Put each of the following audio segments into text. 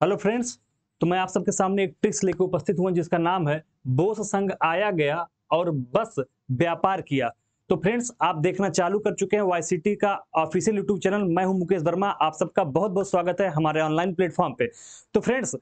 Hello friends. तो मैं आप सबके सामने एक ट्रिक्स लेकर उपस्थित हुआ जिसका नाम है बोस संग आया गया और बस व्यापार किया। तो फ्रेंड्स, आप देखना चालू कर चुके हैं वाईसीटी का ऑफिशियल यूट्यूब चैनल। मैं हूं मुकेश वर्मा। आप सबका बहुत बहुत स्वागत है हमारे ऑनलाइन प्लेटफॉर्म पे। तो फ्रेंड्स,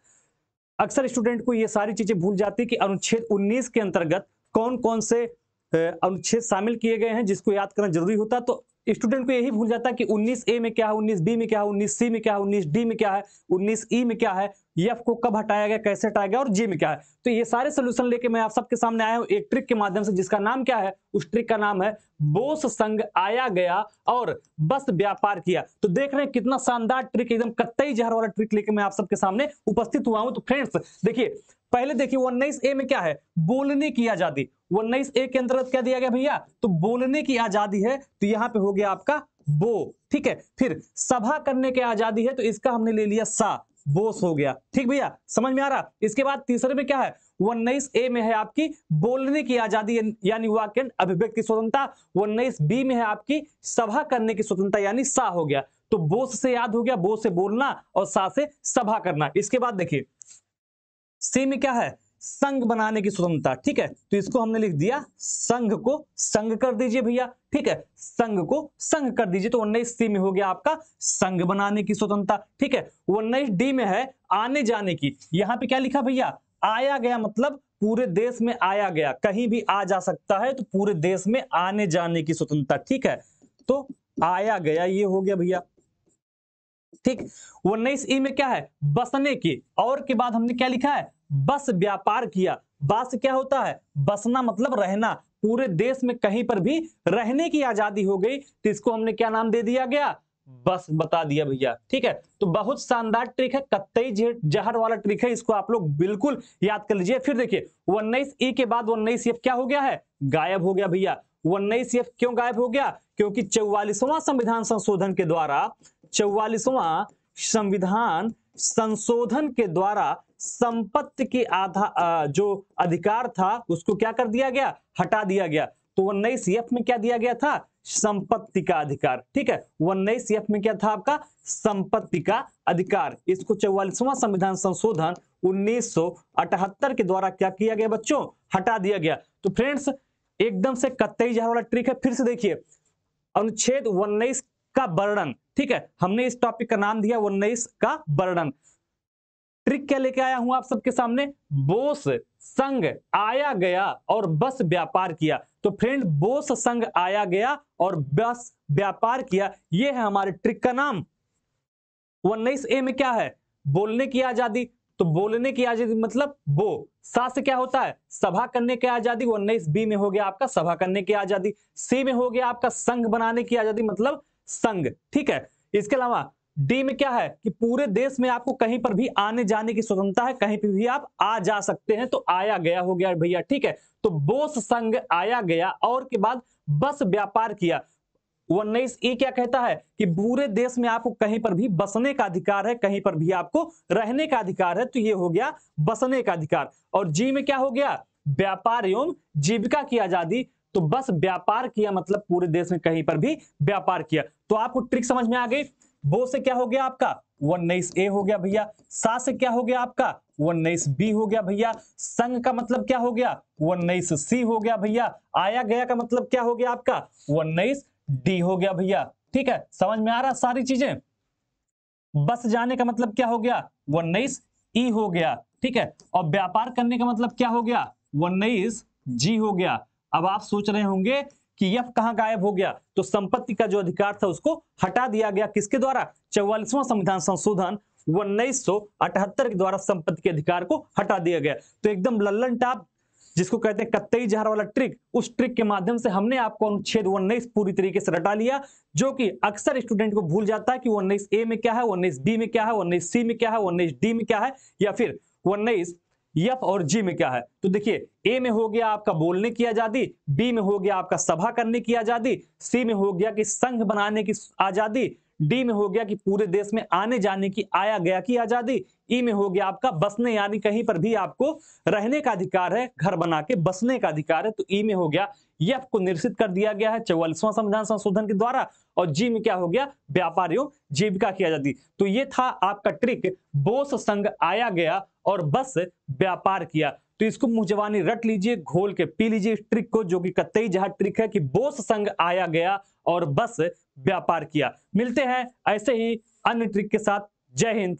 अक्सर स्टूडेंट को ये सारी चीजें भूल जाती है कि अनुच्छेद 19 के अंतर्गत कौन कौन से अनुच्छेद शामिल किए गए हैं जिसको याद करना जरूरी होता है। तो स्टूडेंट को यही भूल जाता है कि 19A में क्या है, 19B में क्या है, 19C में क्या है, 19D में क्या है, 19E में क्या है, एफ को कब हटाया गया, कैसे हटाया गया और जी में क्या है। तो ये सारे सोल्यूशन लेके मैं आप सबके सामने आया हूं एक ट्रिक के माध्यम से जिसका नाम क्या है, उस ट्रिक का नाम है बोस संग आया गया और बस व्यापार किया। तो देख रहे हैं कितना शानदार ट्रिक, एकदम कत्तई जहर वाला ट्रिक लेके मैं आप सबके सामने उपस्थित हुआ हूं। तो फ्रेंड्स देखिए, पहले देखिए 19A में क्या है, बोलने की आजादी। 19A के अंतर्गत क्या दिया गया भैया, तो बोलने की आजादी है, तो यहां पे हो गया आपका बो, ठीक है। फिर सभा करने की आजादी है, तो इसका हमने ले लिया सा, बोस हो गया। ठीक भैया, समझ में आ रहा। इसके बाद तीसरे में क्या है, 19A में है आपकी बोलने की आजादी यानी वाक्य अभिव्यक्ति की स्वतंत्रता। 19B में है आपकी सभा करने की स्वतंत्रता यानी सा हो गया। तो बोस से याद हो गया, बोस से बोलना और सा से सभा करना। इसके बाद देखिए सी में क्या है, संघ बनाने की स्वतंत्रता। ठीक है, तो इसको हमने लिख दिया संघ को संघ कर दीजिए भैया। ठीक है, संघ को संघ कर दीजिए। तो 19C में हो गया आपका संघ बनाने की स्वतंत्रता। ठीक है, 19D में है आने जाने की। यहां पे क्या लिखा भैया, आया गया, मतलब पूरे देश में आया गया, कहीं भी आ जा सकता है, तो पूरे देश में आने जाने की स्वतंत्रता। ठीक है, तो आया गया ये हो गया भैया। ठीक, 19E में क्या है, बसने की, और के बाद हमने क्या लिखा है, बस व्यापार किया। बस क्या होता है, बसना मतलब रहना, पूरे देश में कहीं पर भी रहने की आजादी हो गई, तो इसको हमने क्या नाम दे दिया गया, बस बता दिया भैया। ठीक है, तो बहुत शानदार ट्रिक है, कत्तई जहर वाला ट्रिक है, इसको आप लोग बिल्कुल याद कर लीजिए। फिर देखिए 19E के बाद 19F क्या हो गया है, गायब हो गया भैया। 19F क्यों गायब हो गया, क्योंकि 44वां संविधान संशोधन के द्वारा 44वां संविधान संशोधन के द्वारा संपत्ति के जो अधिकार था उसको क्या कर दिया गया, हटा दिया गया। तो 19F में क्या दिया गया था, संपत्ति का अधिकार। ठीक है, 19F में क्या था आपका, संपत्ति का अधिकार। इसको 44वां संविधान संशोधन 1978 के द्वारा क्या किया गया बच्चों, हटा दिया गया। तो फ्रेंड्स, एकदम से कत्तई जहर वाला ट्रिक है। फिर से देखिए अनुच्छेद 19 का वर्णन। ठीक है, हमने इस टॉपिक का नाम दिया 19 का वर्णन। ट्रिक क्या लेके आया हूं आप सबके सामने, बोस संघ आया गया और बस व्यापार किया। तो फ्रेंड, बोस संघ आया गया और बस व्यापार किया, यह है हमारे ट्रिक का नाम। 19A में क्या है, बोलने की आजादी, तो बोलने की आजादी मतलब बो। सा से क्या होता है, सभा करने की आजादी। 19B में हो गया आपका सभा करने की आजादी। सी में हो गया आपका संघ बनाने की आजादी मतलब संघ। ठीक है, इसके अलावा डी में क्या है कि पूरे देश में आपको कहीं पर भी आने जाने की स्वतंत्रता है, कहीं पर भी आप आ जा सकते हैं। तो आया गया हो गया भैया। ठीक है, तो बोस संघ आया गया और के बाद बस व्यापार किया। 19E क्या कहता है कि पूरे देश में आपको कहीं पर भी बसने का अधिकार है, कहीं पर भी आपको रहने का अधिकार है। तो ये हो गया बसने का अधिकार। और जी में क्या हो गया, व्यापार एवं जीविका की आजादी। तो बस व्यापार किया मतलब पूरे देश में कहीं पर भी व्यापार किया। तो आपको ट्रिक समझ में आ गई। वो से क्या हो गया आपका 19A हो गया भैया। सा से क्या हो गया आपका 19B हो गया भैया। संघ का मतलब क्या हो गया 19C हो गया भैया। आया गया का मतलब क्या हो गया आपका 19D हो गया भैया। ठीक है, समझ में आ रहा सारी चीजें। बस जाने का मतलब क्या हो गया 19E हो गया। ठीक है, और व्यापार करने का मतलब क्या हो गया 19G हो गया। अब आप सोच रहे होंगे कि यह कहां गायब हो गया, तो संपत्ति का जो अधिकार था उसको हटा दिया गया, किसके द्वारा, 44वां संविधान संशोधन 1978 के द्वारा संपत्ति के अधिकार को हटा दिया गया। तो एकदम लल्लन टाप, जिसको कहते हैं कत्तई जहर वाला ट्रिक, उस ट्रिक के माध्यम से हमने आपको अनुच्छेद 19 पूरी तरीके से रटा लिया, जो कि अक्सर स्टूडेंट को भूल जाता है कि 19A में क्या है, 19B में क्या है, 19C में क्या है, 19D में क्या है, या फिर 19F और G में क्या है। तो देखिए A में हो गया आपका बोलने की आजादी, B में हो गया आपका सभा करने की आजादी, C में हो गया कि संघ बनाने की आजादी, डी में हो गया कि पूरे देश में आने जाने की, आया गया की आजादी। ई में हो गया आपका बसने, यानी कहीं पर भी आपको रहने का अधिकार है, घर बना के बसने का अधिकार है। तो ई में हो गया एफ को निश्चित कर दिया गया है 44वां संविधान संशोधन के द्वारा। और जी में क्या हो गया, व्यापार एवं जीविका की आजादी। तो ये था आपका ट्रिक, बोस संघ आया गया और बस व्यापार किया। तो इसको मुंह जबानी रट लीजिए, घोल के पी लीजिए इस ट्रिक को, जो कि कतई जहां ट्रिक है कि बोस संघ आया गया और बस व्यापार किया। मिलते हैं ऐसे ही अन्य ट्रिक के साथ। जय हिंद,